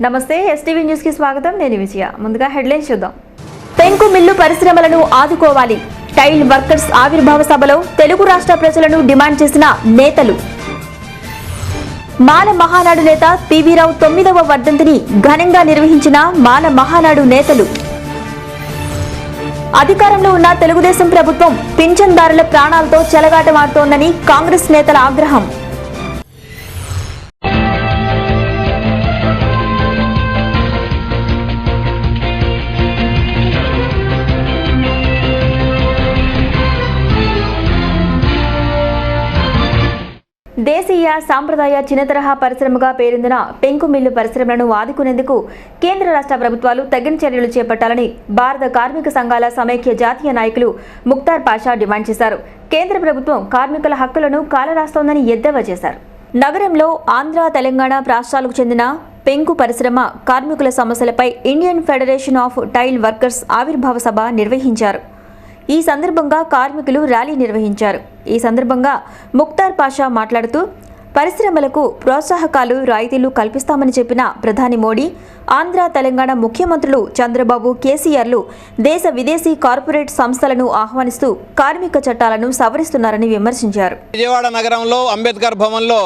నమస్తే STV news కి స్వాగతం. నేను విజయ. ముందుగా హెడ్లైన్స్ చూద్దాం. పెంకు మిల్లు పరిశ్రమలను ఆదుకోవాలి. టైల్ వర్కర్స్ ఆవిర్భావ సభలో తెలుగు రాష్ట్ర ప్రజలను డిమాండ్ చేసిన నేతలు. మాల మహానాడు నేత పివి రావు 9వ వర్ధంతిని ఘనంగా నిర్వహించిన మాల మహానాడు నేతలు. అధికారంలో ఉన్న తెలుగుదేశం ప్రభుత్వం పింఛన్దారుల ప్రాణాలతో చెలగాటమాడుతోందని కాంగ్రెస్ నేతల ఆగ్రహం. దేశీయ సాంప్రదాయ చిన్న తరహా పరిశ్రమగా పేరొందిన పెంకు మిల్లు పరిశ్రమలను ఆదుకునేందుకు కేంద్ర రాష్ట్ర ప్రభుత్వాలు తగిన చర్యలు చేపట్టాలని భారత కార్మిక సంఘాల సమైక్య జాతీయ నాయకులు ముక్తార్ పాషా డిమాండ్ చేశారు. కేంద్ర ప్రభుత్వం కార్మికుల హక్కులను కాలరాస్తోందని ఎద్దేవా చేశారు. నగరంలో ఆంధ్ర, తెలంగాణ రాష్ట్రాలకు చెందిన పెంకు పరిశ్రమ కార్మికుల సమస్యలపై Indian federation of tile Workers ఆవిర్భావ సభ నిర్వహించారు. ఈ సందర్భంగా కార్మికులు ర్యాలీ నిర్వహించారు. ఈ సందర్భంగా ముక్తార్ పాషా మాట్లాడుతూ పరిశ్రమలకు ప్రోత్సాహకాలు, రాయితీలు కల్పిస్తామని చెప్పిన ప్రధాని మోడీ, ఆంధ్ర, తెలంగాణ ముఖ్యమంత్రులు చంద్రబాబు, కేసీఆర్లు దేశ విదేశీ కార్పొరేట్ సంస్థలను ఆహ్వానిస్తూ కార్మిక చట్టాలను సవరిస్తున్నారని విమర్శించారు. విజయవాడ నగరంలో అంబేద్కర్ భవన్లో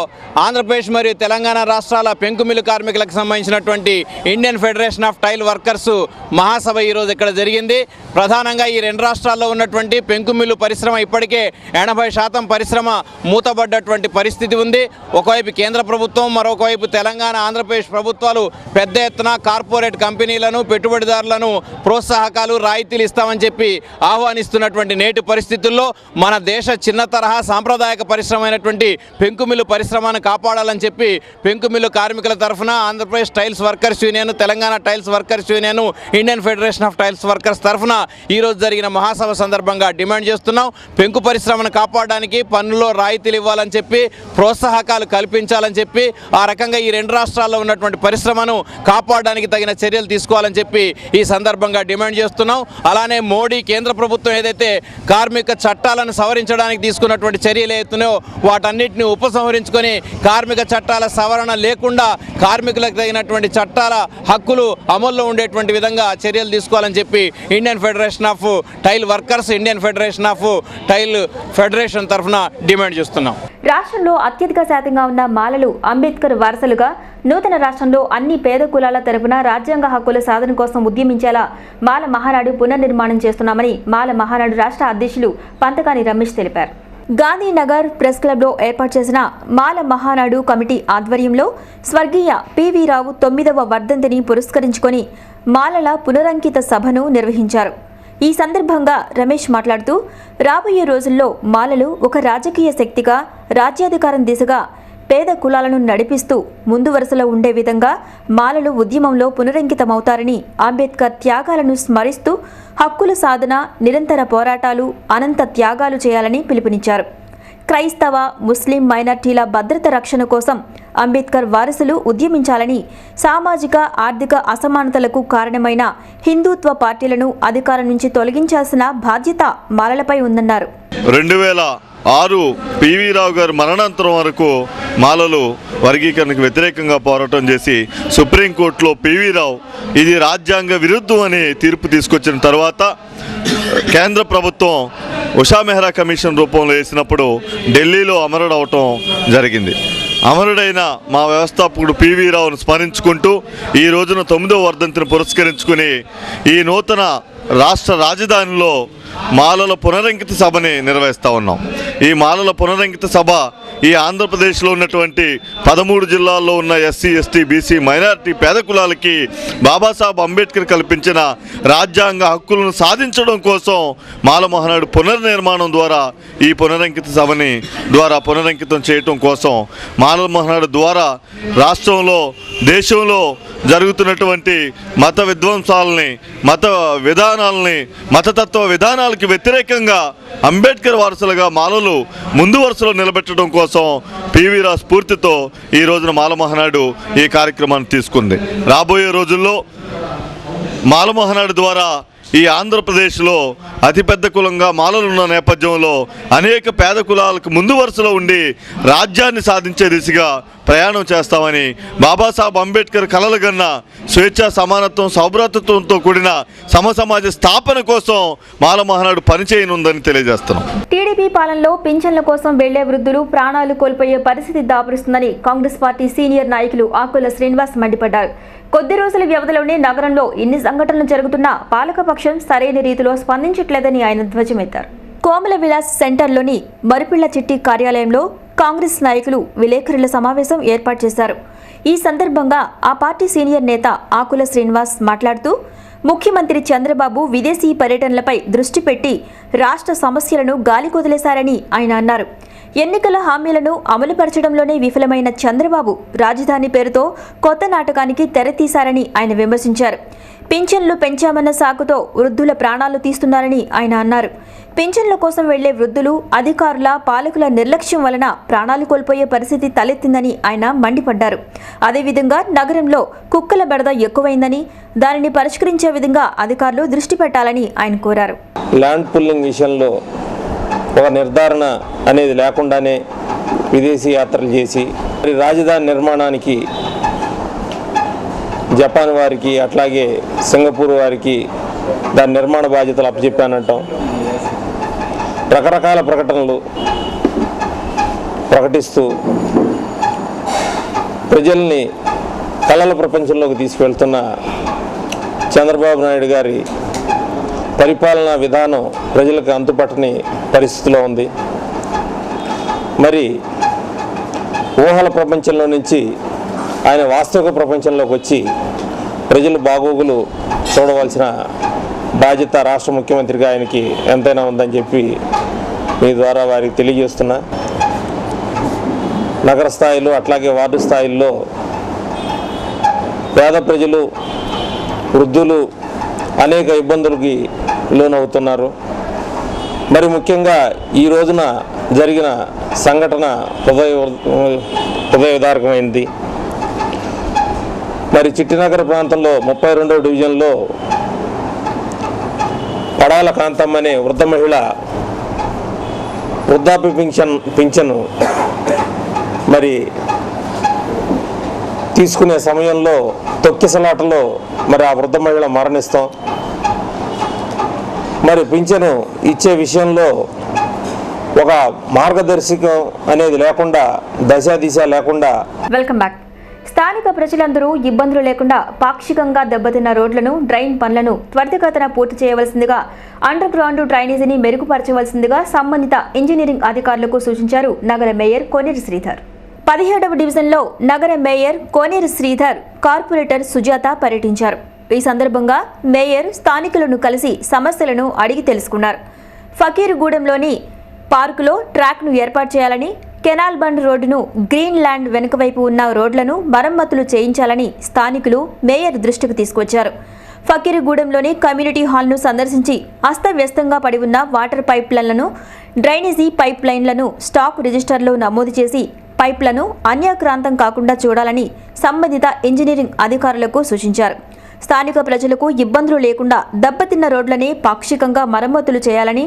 ఆంధ్రప్రదేశ్ మరియు తెలంగాణ రాష్ట్రాల పెంకుమిల్లు కార్మికులకు సంబంధించినటువంటి Indian federation of tile workers మహాసభ ఈరోజు ఇక్కడ జరిగింది. ప్రధానంగా ఈ రెండు రాష్ట్రాల్లో ఉన్నటువంటి పెంకుమిల్లు పరిశ్రమ ఇప్పటికే 80% పరిశ్రమ మూతబడ్డటువంటి పరిస్థితి ఉంది. ఒకవైపు కేంద్ర ప్రభుత్వం, మరొకవైపు తెలంగాణ, ఆంధ్రప్రదేశ్ ప్రభుత్వాలు పెద్ద ఎత్తున కార్పొరేట్ కంపెనీలను, పెట్టుబడిదారులను ప్రోత్సాహకాలు, రాయితీలు ఇస్తామని చెప్పి ఆహ్వానిస్తున్నటువంటి నేటి పరిస్థితుల్లో మన దేశ చిన్న తరహా సాంప్రదాయక పరిశ్రమ అయినటువంటి పెంకుమిల్లు పరిశ్రమను కాపాడాలని చెప్పి పెంకుమిల్లు కార్మికుల తరఫున Andhra Pradesh tiles workers union, Telangana tiles workers union, Indian federation of tiles workers తరఫున ఈరోజు జరిగిన మహాసభ సందర్భంగా డిమాండ్ చేస్తున్నాం. పెంకు పరిశ్రమను కాపాడడానికి పన్నులో రాయితీలు ఇవ్వాలని చెప్పి, ప్రోత్సాహకాలు కల్పించాలని చెప్పి, ఆ రకంగా ఈ రెండు రాష్ట్రాల్లో ఉన్నటువంటి పరిశ్రమను కాపాడడానికి తగిన చర్యలు తీసుకోవాలని చెప్పి ఈ సందర్భంగా డిమాండ్ చేస్తున్నాం. అలానే మోడీ కేంద్ర ప్రభుత్వం ఏదైతే కార్మిక చట్టాలను సవరించడానికి తీసుకున్నటువంటి చర్యలు ఏతున్నాయో వాటన్నిటిని ఉపసంహరించుకొని కార్మిక చట్టాల సవరణ లేకుండా కార్మికులకు తగినటువంటి చట్టాల హక్కులు అమల్లో ఉండేటువంటి విధంగా చర్యలు తీసుకోవాలని చెప్పి Indian federation of tile Workers, Indian federation of Tile Federation తరఫున డిమాండ్ చేస్తున్నాం. రాష్ట్రంలో అత్యధిక శాతంగా ఉన్న మాలలు అంబేద్కర్ వారసులుగా నూతన రాష్ట్రంలో అన్ని పేద కులాల తరపున రాజ్యాంగ హక్కుల సాధన కోసం ఉద్యమించేలా మాల మహానాడు పునర్నిర్మాణం చేస్తున్నామని మాల మహానాడు రాష్ట్ర అధ్యక్షులు పంతకాని రమేష్ తెలిపారు. గాంధీనగర్ ప్రెస్ క్లబ్లో ఏర్పాటు చేసిన మాల మహానాడు కమిటీ ఆధ్వర్యంలో స్వర్గీయ పివి రావు 9వ వర్ధంతిని పురస్కరించుకొని మాలల పునరంకిత సభను నిర్వహించారు. ఈ సందర్భంగా రమేష్ మాట్లాడుతూ రాబోయే రోజుల్లో మాలలు ఒక రాజకీయ శక్తిగా రాజ్యాధికారం దిశగా పేద కులాలను నడిపిస్తూ ముందు వరుసలో ఉండే విధంగా మాలలు ఉద్యమంలో పునరంకితమవుతారని, అంబేద్కర్ త్యాగాలను స్మరిస్తూ హక్కుల సాధన, నిరంతర పోరాటాలు, అనంత త్యాగాలు చేయాలని పిలుపునిచ్చారు. క్రైస్తవ, ముస్లిం మైనార్టీల భద్రత రక్షణ కోసం అంబేద్కర్ వారసులు ఉద్యమించాలని, సామాజిక ఆర్థిక అసమానతలకు కారణమైన హిందుత్వ పార్టీలను అధికారం నుంచి తొలగించాల్సిన బాధ్యత మాలలపై ఉందన్నారు. 2006 పివి రావు గారి మరణాంతరం వరకు మాలలు వర్గీకరణకు వ్యతిరేకంగా పోరాటం చేసి సుప్రీంకోర్టులో పివి రావు ఇది రాజ్యాంగ విరుద్ధం అని తీర్పు తీసుకొచ్చిన తర్వాత కేంద్ర ప్రభుత్వం ఉషా మెహ్రా కమిషన్ రూపంలో వేసినప్పుడు ఢిల్లీలో అమరుడవటం జరిగింది. అమరుడైన మా వ్యవస్థాపకుడు పివి రావును స్మరించుకుంటూ ఈ రోజున 9వ వర్ధంతిని పురస్కరించుకుని ఈ నూతన రాష్ట్ర రాజధానిలో మాలల పునరంకిత సభని నిర్వహిస్తూ ఉన్నాం. ఈ మాలల పునరంకిత సభ ఈ ఆంధ్రప్రదేశ్లో ఉన్నటువంటి 13 జిల్లాల్లో ఉన్న ఎస్సీ, ఎస్టీ, బీసీ, మైనారిటీ పేద కులాలకి బాబాసాహెబ్ అంబేద్కర్ కల్పించిన రాజ్యాంగ హక్కులను సాధించడం కోసం మాల మహానాడు పునర్నిర్మాణం ద్వారా ఈ పునరంకిత సభని పునరంకితం చేయటం కోసం మాల మహానాడు ద్వారా రాష్ట్రంలో, దేశంలో జరుగుతున్నటువంటి మత విధ్వంసాలని, మత విధానాలని, మతతత్వ విధానాలకి వ్యతిరేకంగా అంబేద్కర్ వారసులుగా మాలలు ముందు వరుసలో నిలబెట్టడం కోసం పివి రావు స్ఫూర్తితో ఈ రోజున మాల మహానాడు ఈ కార్యక్రమాన్ని తీసుకుంది. రాబోయే రోజుల్లో మాల మహానాడు ద్వారా ఈ ఆంధ్రప్రదేశ్లో అతిపెద్ద కులంగా మాలలు ఉన్న నేపథ్యంలో అనేక పేద కులాలకు ముందు వరుసలో ఉండి రాజ్యాన్ని సాధించే దిశగా ప్రయాణం చేస్తామని బాబాసాహెబ్ అంబేద్కర్ కలలు కన్నా స్వేచ్ఛ, సమానత్వం, సౌభ్రాతృత్వంతో కూడిన సమసమాజ స్థాపన కోసం మాల మహానాడు పనిచేయనుందని తెలియజేస్తున్నాం. టీడీపీ పాలనలో పింఛన్ల కోసం వెళ్లే వృద్ధులు ప్రాణాలు కోల్పోయే పరిస్థితి దాపురిస్తుందని కాంగ్రెస్ పార్టీ సీనియర్ నాయకులు ఆకుల శ్రీనివాస్ మండిపడ్డారు. కొద్ది రోజుల వ్యవధిలోనే నగరంలో ఇన్ని సంఘటనలు జరుగుతున్నా పాలకపక్షం సరైన రీతిలో స్పందించట్లేదని ఆయన ధ్వజమెత్తారు. కోమల విలాస్ సెంటర్లోని మరిపిళ్ల చిట్టి కార్యాలయంలో కాంగ్రెస్ నాయకులు విలేకరుల సమావేశం ఏర్పాటు చేశారు. ఈ సందర్భంగా ఆ పార్టీ సీనియర్ నేత ఆకుల శ్రీనివాస్ మాట్లాడుతూ ముఖ్యమంత్రి చంద్రబాబు విదేశీ పర్యటనలపై దృష్టి పెట్టి రాష్ట్ర సమస్యలను గాలికొదిలేశారని ఆయన అన్నారు. ఎన్నికల హామీలను అమలుపరచడంలోనే విఫలమైన చంద్రబాబు రాజధాని పేరుతో కొత్త నాటకానికి తెరతీశారని ఆయన విమర్శించారు. పింఛన్లు పెంచామన్న సాకుతో వృద్ధుల ప్రాణాలు తీస్తున్నారని ఆయన అన్నారు. పింఛన్ల కోసం వెళ్లే వృద్ధులు, అధికారుల, పాలకుల నిర్లక్ష్యం వలన ప్రాణాలు కోల్పోయే పరిస్థితి తలెత్తిందని ఆయన మండిపడ్డారు. అదేవిధంగా నగరంలో కుక్కల బెడద ఎక్కువైందని, దానిని పరిష్కరించే విధంగా అధికారులు దృష్టి పెట్టాలని ఆయన కోరారు. ల్యాండ్ పుల్లింగ్ విషయంలో ఒక నిర్ధారణ అనేది లేకుండానే విదేశీ యాత్రలు చేసి మరి రాజధాని నిర్మాణానికి జపాన్ వారికి అట్లాగే సింగపూర్ వారికి దాని నిర్మాణ బాధ్యతలు అప్పచెప్పానంటాం. రకరకాల ప్రకటనలు ప్రకటిస్తూ ప్రజల్ని కళల ప్రపంచంలోకి తీసుకెళ్తున్న చంద్రబాబు నాయుడు గారి పరిపాలనా విధానం ప్రజలకు అంతుపట్టని పరిస్థితిలో ఉంది. మరి ఊహల ప్రపంచంలో నుంచి ఆయన వాస్తవిక ప్రపంచంలోకి వచ్చి ప్రజలు బాగోగులు చూడవలసిన బాధ్యత రాష్ట్ర ముఖ్యమంత్రిగా ఆయనకి ఎంతైనా ఉందని చెప్పి మీ ద్వారా వారికి తెలియజేస్తున్నా. నగర స్థాయిలో అట్లాగే వార్డు స్థాయిల్లో పేద ప్రజలు, వృద్ధులు అనేక ఇబ్బందులకి లోనవుతున్నారు. మరి ముఖ్యంగా ఈ రోజున జరిగిన సంఘటన హృదయవిదారకమైంది. మరి చిట్టినగర్ ప్రాంతంలో 32వ డివిజన్లో పడాల కాంతమ్మ అనే వృద్ధ మహిళ వృద్ధాప్య పింఛను మరి తీసుకునే సమయంలో తొక్కిసలాటలో మరి ఆ వృద్ధ మహిళ మరణిస్తాం. మరి పింఛను ఇచ్చే విషయంలో ఒక మార్గదర్శకం అనేది లేకుండా, దశ లేకుండా. Welcome back. స్థానిక ప్రజలందరూ ఇబ్బందులు లేకుండా పాక్షికంగా దెబ్బతిన్న రోడ్లను, డ్రైన్ పనులను త్వరితగతిన పూర్తి చేయవలసిందిగా, అండర్ గ్రౌండ్ డ్రైనేజీని మెరుగుపరచవలసిందిగా సంబంధిత ఇంజనీరింగ్ అధికారులకు సూచించారు నగర మేయర్ కోనేరు శ్రీధర్. 17వ డివిజన్లో నగర మేయర్ కోనేరు శ్రీధర్, కార్పొరేటర్ సుజాత పర్యటించారు. ఈ సందర్భంగా మేయర్ స్థానికులను కలిసి సమస్యలను అడిగి తెలుసుకున్నారు. ఫకీరుగూడెంలోని పార్కులో ట్రాక్ను ఏర్పాటు చేయాలని, కెనాల్ బండ్ రోడ్డును, గ్రీన్ ల్యాండ్ వెనుక వైపు ఉన్న రోడ్లను మరమ్మతులు చేయించాలని స్థానికులు మేయర్ దృష్టికి తీసుకొచ్చారు. ఫకీరుగూడెంలోని కమ్యూనిటీ హాల్ను సందర్శించి అస్తవ్యస్తంగా పడి ఉన్న వాటర్ పైప్ లైన్లను, డ్రైనేజీ పైప్ లైన్లను స్టాక్ రిజిస్టర్లో నమోదు చేసి పైప్లను అన్యాక్రాంతం కాకుండా చూడాలని సంబంధిత ఇంజనీరింగ్ అధికారులకు సూచించారు. స్థానిక ప్రజలకు ఇబ్బందులు లేకుండా దెబ్బతిన్న రోడ్లనే పాక్షికంగా మరమ్మతులు చేయాలని,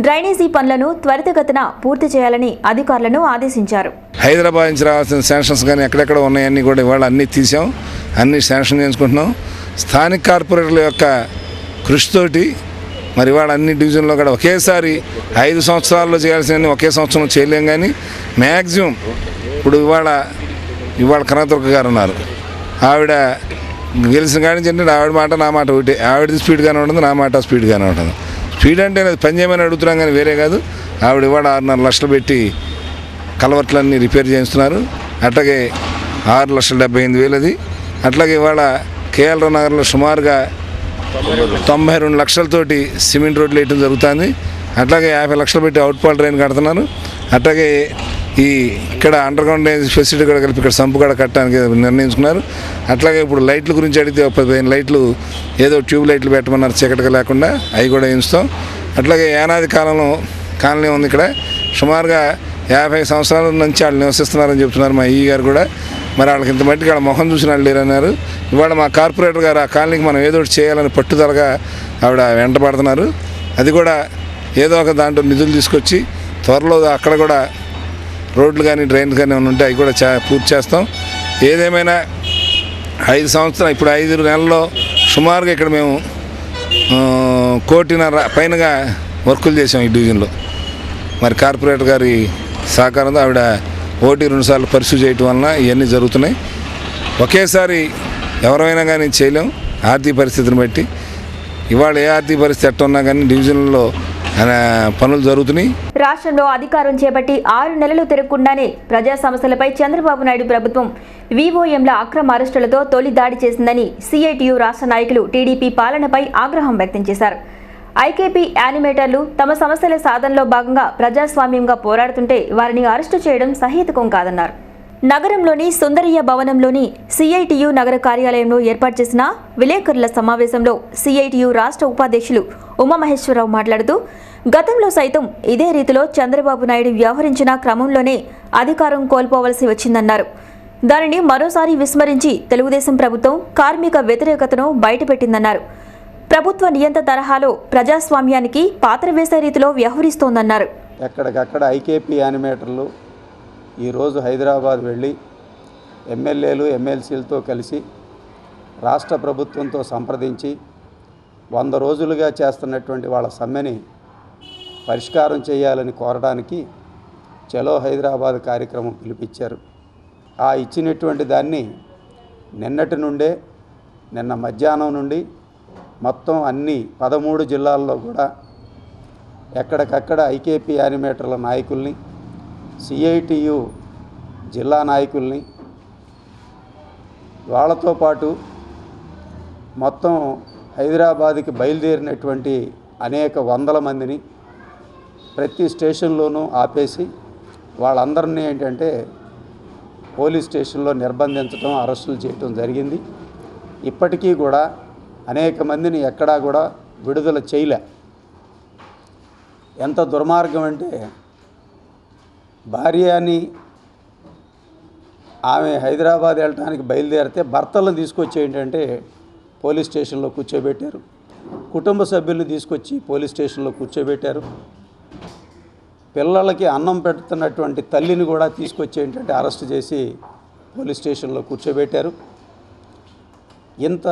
డ్రైనేజీ పనులను త్వరితగతిన పూర్తి చేయాలని అధికారులను ఆదేశించారు. హైదరాబాద్ నుంచి రావాల్సిన శాంక్షన్స్ కానీ ఎక్కడెక్కడ ఉన్నాయన్నీ కూడా ఇవాళ అన్నీ తీసాం, అన్నీ శాంక్షన్ చేసుకుంటున్నాం. స్థానిక కార్పొరేటర్ల యొక్క కృషితోటి మరి ఇవాళ అన్ని డివిజన్లో కూడా ఒకేసారి 5 సంవత్సరాల్లో చేయాల్సిన ఒకే సంవత్సరం చేయలేం. కానీ మ్యాక్సిమం ఇప్పుడు ఇవాళ కనకదుర్గ గారు ఉన్నారు, ఆవిడ గెలిచిన కాడి నుంచి అంటే ఆవిడ మాట నా మాట ఒకటి, ఆవిడది స్పీడ్గానే ఉంటుంది, నా మాట స్పీడ్గానే ఉంటుంది. స్పీడ్ అంటే పని చేయమని అడుగుతున్నాం కానీ వేరే కాదు. ఆవిడ ఇవాళ 6.5 లక్షలు పెట్టి కలవర్ట్లన్నీ రిపేర్ చేయిస్తున్నారు. అట్లాగే 6,78,000 అది. అట్లాగే ఇవాళ కేఎల్ నగర్లో సుమారుగా 92 లక్షలతోటి సిమెంట్ రోడ్లు వేయటం జరుగుతుంది. అట్లాగే 50 లక్షలు పెట్టి అవుట్ఫాల్ డ్రైన్ కడుతున్నారు. అట్లాగే ఇక్కడ అండర్ గ్రౌండ్ ఫెసిలిటీ కూడా కలిపి ఇక్కడ సంపు కూడా కట్టడానికి నిర్ణయించుకున్నారు. అట్లాగే ఇప్పుడు లైట్ల గురించి అడిగితే 15 లైట్లు ఏదో ట్యూబ్ లైట్లు పెట్టమన్నారు, చీకటిగా లేకుండా, అవి కూడా వేయిస్తాం. అట్లాగే ఏనాది కాలనీ ఉంది ఇక్కడ, సుమారుగా 50 సంవత్సరాల నుంచి వాళ్ళు నివసిస్తున్నారని చెప్తున్నారు మా ఈ గారు కూడా. మరి వాళ్ళకి ఇంత మట్టికి వాళ్ళ మొహం చూసిన వాళ్ళు లేరన్నారు. ఇవాళ మా కార్పొరేటర్ గారు ఆ కాలనీకి మనం ఏదో ఒకటి చేయాలని పట్టుదలగా ఆవిడ వెంటబడుతున్నారు. అది కూడా ఏదో ఒక దాంట్లో నిధులు తీసుకొచ్చి త్వరలో అక్కడ కూడా రోడ్లు కానీ డ్రైన్స్ కానీ ఏమైనా ఉంటే అవి కూడా పూర్తి చేస్తాం. ఏదేమైనా 5 సంవత్సరాలు ఇప్పుడు 5 నెలల్లో సుమారుగా ఇక్కడ మేము 1.5 కోటి పైనగా వర్కులు చేసాం ఈ డివిజన్లో. మరి కార్పొరేటర్ గారి సహకారంతో ఆవిడ 1-2 సార్లు పరిశీలి చేయటం వలన ఇవన్నీ జరుగుతున్నాయి. ఒకేసారి ఎవరైనా కానీ చేయలేం ఆర్థిక పరిస్థితిని బట్టి. ఇవాళ ఏ ఆర్థిక పరిస్థితి ఎట్ట ఉన్నా కానీ డివిజన్లో పనులు జరుగుతున్నాయి. రాష్ట్రంలో అధికారం చేపట్టి 6 నెలలు తిరగకుండానే ప్రజా సమస్యలపై చంద్రబాబు నాయుడు ప్రభుత్వం వీఓఎంల అక్రమ అరెస్టులతో తొలి దాడి చేసిందని సిఐటియు రాష్ట్ర నాయకులు టీడీపీ పాలనపై ఆగ్రహం వ్యక్తం చేశారు. ఐకేపీ యానిమేటర్లు తమ సమస్యల సాధనలో భాగంగా ప్రజాస్వామ్యంగా పోరాడుతుంటే వారిని అరెస్టు చేయడం సహేతుకం కాదన్నారు. నగరంలోని సుందరయ్య భవనంలోని సిఐటియు నగర కార్యాలయంలో ఏర్పాటు చేసిన విలేకరుల సమావేశంలో సిఐటియు రాష్ట్ర ఉపాధ్యక్షులు ఉమామహేశ్వరరావు మాట్లాడుతూ గతంలో సైతం ఇదే రీతిలో చంద్రబాబు నాయుడు వ్యవహరించిన క్రమంలోనే అధికారం కోల్పోవలసి వచ్చిందన్నారు. దానిని మరోసారి విస్మరించి తెలుగుదేశం ప్రభుత్వం కార్మిక వ్యతిరేకతను బయటపెట్టిందన్నారు. ప్రభుత్వ నియంత తరహాలో ప్రజాస్వామ్యానికి పాత్ర వేసే రీతిలో వ్యవహరిస్తోందన్నారు. ఎక్కడికక్కడ ఐకేపీ యానిమేటర్లు ఈరోజు హైదరాబాద్ వెళ్ళి ఎమ్మెల్యేలు ఎమ్మెల్సీలతో కలిసి రాష్ట్ర ప్రభుత్వంతో సంప్రదించి 100 రోజులుగా చేస్తున్నటువంటి వాళ్ళ సమ్మెని పరిష్కారం చేయాలని కోరడానికి చలో హైదరాబాద్ కార్యక్రమం పిలిపించారు. ఆ ఇచ్చినటువంటి దాన్ని నిన్నటి నుండే నిన్న మధ్యాహ్నం నుండి మొత్తం అన్ని 13 జిల్లాల్లో కూడా ఎక్కడికక్కడ ఐకేపీ యానిమేటర్ల నాయకుల్ని సిఐటియు జిల్లా నాయకుల్ని వాళ్ళతో పాటు మొత్తం హైదరాబాద్కి బయలుదేరినటువంటి అనేక వందల మందిని ప్రతి స్టేషన్లోనూ ఆపేసి వాళ్ళందరినీ ఏంటంటే పోలీస్ స్టేషన్లో నిర్బంధించడం అరెస్టులు చేయటం జరిగింది. ఇప్పటికీ కూడా అనేక మందిని ఎక్కడా కూడా విడుదల చేయలే. ఎంత దుర్మార్గం అంటే భార్యని ఆమె హైదరాబాద్ వెళ్ళడానికి బయలుదేరితే భర్తలను తీసుకొచ్చి ఏంటంటే పోలీస్ స్టేషన్లో కూర్చోబెట్టారు. కుటుంబ సభ్యులను తీసుకొచ్చి పోలీస్ స్టేషన్లో కూర్చోబెట్టారు. పిల్లలకి అన్నం పెడుతున్నటువంటి తల్లిని కూడా తీసుకొచ్చి ఏంటంటే అరెస్ట్ చేసి పోలీస్ స్టేషన్లో కూర్చోబెట్టారు. ఇంత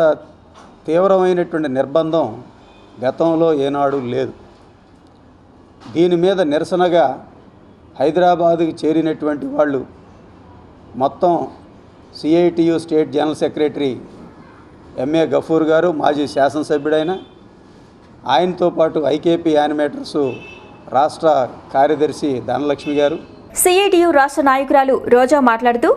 తీవ్రమైనటువంటి నిర్బంధం గతంలో ఏనాడు లేదు. దీని మీద నిరసనగా హైదరాబాదుకి చేరినటువంటి వాళ్ళు మొత్తం CITU state general secretary M A Gafoor గారు, మాజీ శాసనసభ్యుడైన ఆయనతో పాటు ఐకేపీ యానిమేటర్స్ రాష్ట్ర కార్యదర్శి ధనలక్ష్మి గారు. సిఐటియు రాష్ట్ర నాయకురాలు రోజా మాట్లాడుతూ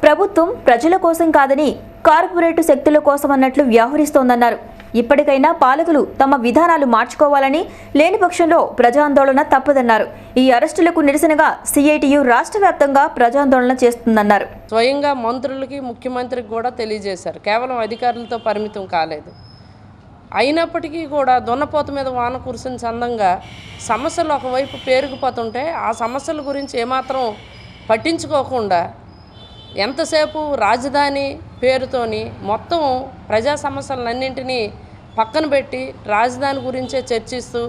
ప్రభుత్వం ప్రజల కోసం కాదని కార్పొరేట్ శక్తుల కోసం అన్నట్లు వ్యవహరిస్తోందన్నారు. ఇప్పటికైనా పాలకులు తమ విధానాలు మార్చుకోవాలని, లేని పక్షంలో ప్రజాందోళన తప్పదన్నారు. ఈ అరెస్టులకు నిరసనగా సిఐటియు రాష్ట్ర వ్యాప్తంగా ప్రజాందోళన చేస్తుందన్నారు. స్వయంగా మంత్రులకి, ముఖ్యమంత్రికి కూడా తెలియజేశారు. కేవలం అధికారులతో పరిమితం కాలేదు. అయినప్పటికీ కూడా దున్నపోత మీద వాన కురిసిన చందంగా సమస్యలు ఒకవైపు పేరుకుపోతుంటే ఆ సమస్యల గురించి ఏమాత్రం పట్టించుకోకుండా ఎంతసేపు రాజధాని పేరుతోని మొత్తం ప్రజా సమస్యలన్నింటినీ పక్కన పెట్టి రాజధాని గురించే చర్చిస్తూ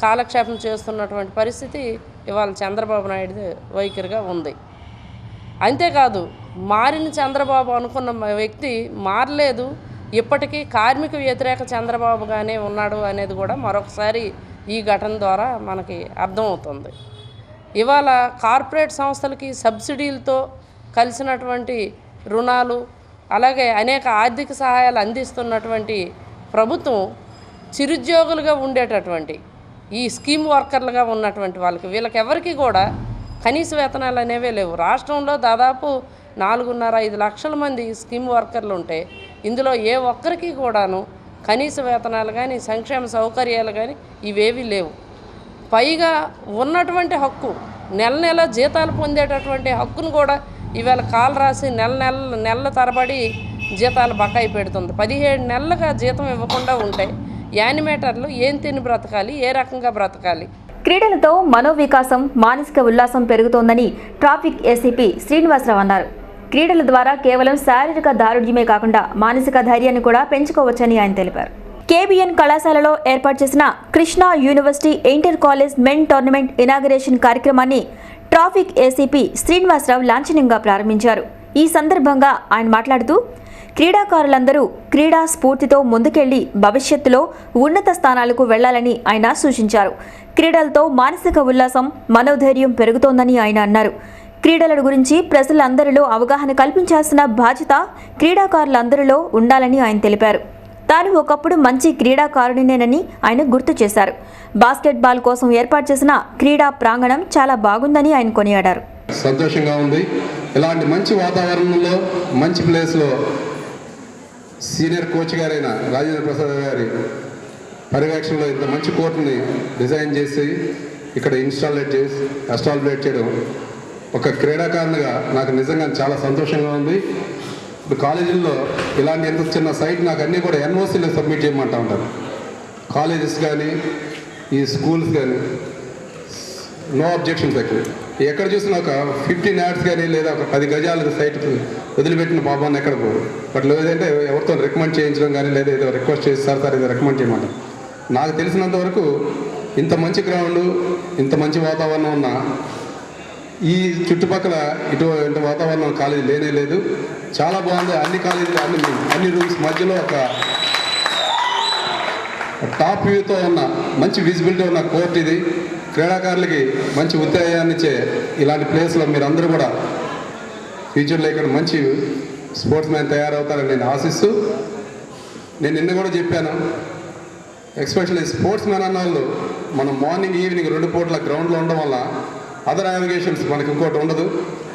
కాలక్షేపం చేస్తున్నటువంటి పరిస్థితి ఇవాళ చంద్రబాబు నాయుడు వైఖరిగా ఉంది. అంతేకాదు, మారిన చంద్రబాబు అనుకున్న వ్యక్తి మారలేదు, ఇప్పటికీ కార్మిక వ్యతిరేక చంద్రబాబుగానే ఉన్నాడు అనేది కూడా మరొకసారి ఈ ఘటన ద్వారా మనకి అర్థమవుతుంది. ఇవాళ కార్పొరేట్ సంస్థలకి సబ్సిడీలతో కలిసినటువంటి రుణాలు, అలాగే అనేక ఆర్థిక సహాయాలు అందిస్తున్నటువంటి ప్రభుత్వం చిరుద్యోగులుగా ఉండేటటువంటి ఈ స్కీమ్ వర్కర్లుగా ఉన్నటువంటి వీళ్ళకి ఎవరికి కూడా కనీస వేతనాలు అనేవే లేవు. రాష్ట్రంలో దాదాపు 4.5 లక్షల మంది స్కీమ్ వర్కర్లు ఉంటే ఇందులో ఏ ఒక్కరికి కూడాను కనీస వేతనాలు కానీ, సంక్షేమ సౌకర్యాలు కానీ ఇవేవి లేవు. పైగా ఉన్నటువంటి హక్కు, నెల జీతాలు పొందేటటువంటి హక్కును కూడా ఇవాళ కాలు రాసి నెలల తరబడి జీతాలు బకాయి పెడుతుంది. 17 నెలలుగా జీతం ఇవ్వకుండా ఉంటే యానిమేటర్లు ఏం తిని బ్రతకాలి, ఏ రకంగా బ్రతకాలి? క్రీడలతో మనోవికాసం, మానసిక ఉల్లాసం పెరుగుతోందని ట్రాఫిక్ ఏసీపీ శ్రీనివాసరావు అన్నారు. క్రీడల ద్వారా కేవలం శారీరక దారుఢ్యమే కాకుండా మానసిక ధైర్యాన్ని కూడా పెంచుకోవచ్చని ఆయన తెలిపారు. కేబిఎన్ కళాశాలలో ఏర్పాటు చేసిన Krishna university inter college men tournament inauguration కార్యక్రమాన్ని ట్రాఫిక్ ఏసీపీ శ్రీనివాసరావు లాంఛనంగా ప్రారంభించారు. ఈ సందర్భంగా ఆయన మాట్లాడుతూ క్రీడాకారులందరూ క్రీడా స్ఫూర్తితో ముందుకెళ్లి భవిష్యత్తులో ఉన్నత స్థానాలకు వెళ్లాలని ఆయన సూచించారు. క్రీడలతో మానసిక ఉల్లాసం, మనోధైర్యం పెరుగుతోందని ఆయన అన్నారు. క్రీడల గురించి ప్రజలందరిలో అవగాహన కల్పించాల్సిన బాధ్యత క్రీడాకారులందరిలో ఉండాలని ఆయన తెలిపారు. తాను ఒకప్పుడు మంచి క్రీడాకారుడినేనని ఆయన గుర్తు చేశారు. బాస్కెట్బాల్ కోసం ఏర్పాటు చేసిన క్రీడా ప్రాంగణం చాలా బాగుందని ఆయన కొనియాడారు. సంతోషంగా ఉంది. ఇలాంటి మంచి వాతావరణంలో మంచి ప్లేస్లో సీనియర్ కోచ్ గారైన రాజేంద్ర ప్రసాద్ గారి పర్యవేక్షణలో ఇంత మంచి కోర్టుని డిజైన్ చేసి ఇక్కడ ఎస్టాబ్లిష్ చేయడం ఒక క్రీడాకారునిగా నాకు నిజంగా చాలా సంతోషంగా ఉంది. ఇప్పుడు కాలేజీల్లో ఇలాంటి ఎంత చిన్న సైట్ నాకు అన్నీ కూడా ఎన్ఓసీలో సబ్మిట్ చేయమంటూ ఉంటారు. కాలేజెస్ కానీ ఈ స్కూల్స్ కానీ నో అబ్జెక్షన్స్ ఎక్కువ. ఎక్కడ చూసినా ఒక 15 యార్డ్స్ కానీ లేదా ఒక 10 గజాల సైట్ వదిలిపెట్టిన పాపాన్ని ఎక్కడ పోరు. బట్ లేదంటే ఎవరితో రికమెండ్ చేయించడం కానీ లేదా ఏదో రిక్వెస్ట్ చేసి సార్ ఇది రికమెండ్ చేయమంటారు. నాకు తెలిసినంత వరకు ఇంత మంచి గ్రౌండ్, ఇంత మంచి వాతావరణం ఉన్న ఈ చుట్టుపక్కల ఇటువంటి వాతావరణం కాలేజీ లేనే లేదు. చాలా బాగుంది. అన్ని కాలేజీలు అన్ని రూమ్స్ మధ్యలో ఒక టాప్ వ్యూతో ఉన్న మంచి విజిబిలిటీ ఉన్న కోర్ట్ ఇది. క్రీడాకారులకి మంచి ఉత్తేజాన్ని ఇచ్చే ఇలాంటి ప్లేస్లో మీరందరూ కూడా ఫ్యూచర్లో ఇక్కడ మంచి స్పోర్ట్స్ మ్యాన్ తయారవుతారని నేను ఆశిస్తూ, నేను నిన్న కూడా చెప్పాను, ఎస్పెషల్లీ స్పోర్ట్స్ మ్యాన్ అన్న వాళ్ళు మనం మార్నింగ్ ఈవినింగ్ 2 పూట్ల గ్రౌండ్లో ఉండడం వల్ల అదర్ యావిగేషన్స్ మనకి ఇంకోటి ఉండదు.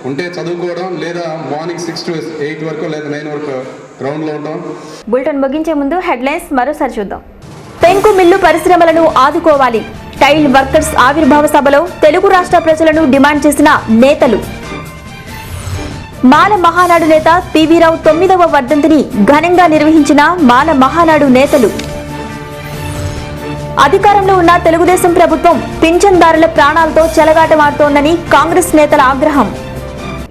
ఉంటే చదువుకోవడం లేదా మార్నింగ్ 6 to 8 వరకు లేదా 9 వరకు గ్రౌండ్లో ఉంటాం. బులెటిన్ ముగించే ముందు హెడ్లైన్స్ మరోసారి చూద్దాం. పెంకు మిల్లు పరిశ్రమలను ఆదుకోవాలి. టైల్ వర్కర్స్ ఆవిర్భావ సభలో తెలుగు రాష్ట్ర ప్రజలను డిమాండ్ చేసిన నేతలు. మాల మహానాడు నేత పివి రావు 9వ వర్ధంతిని ఘనంగా నిర్వహించిన మాల మహానాడు నేతలు. అధికారంలో ఉన్న తెలుగుదేశం ప్రభుత్వం పింఛన్దారుల ప్రాణాలతో చెలగాటమాడుతోందని కాంగ్రెస్ నేతల ఆగ్రహం.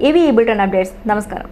ఇవి ఈ బులెటిన్ అప్డేట్స్. నమస్కారం.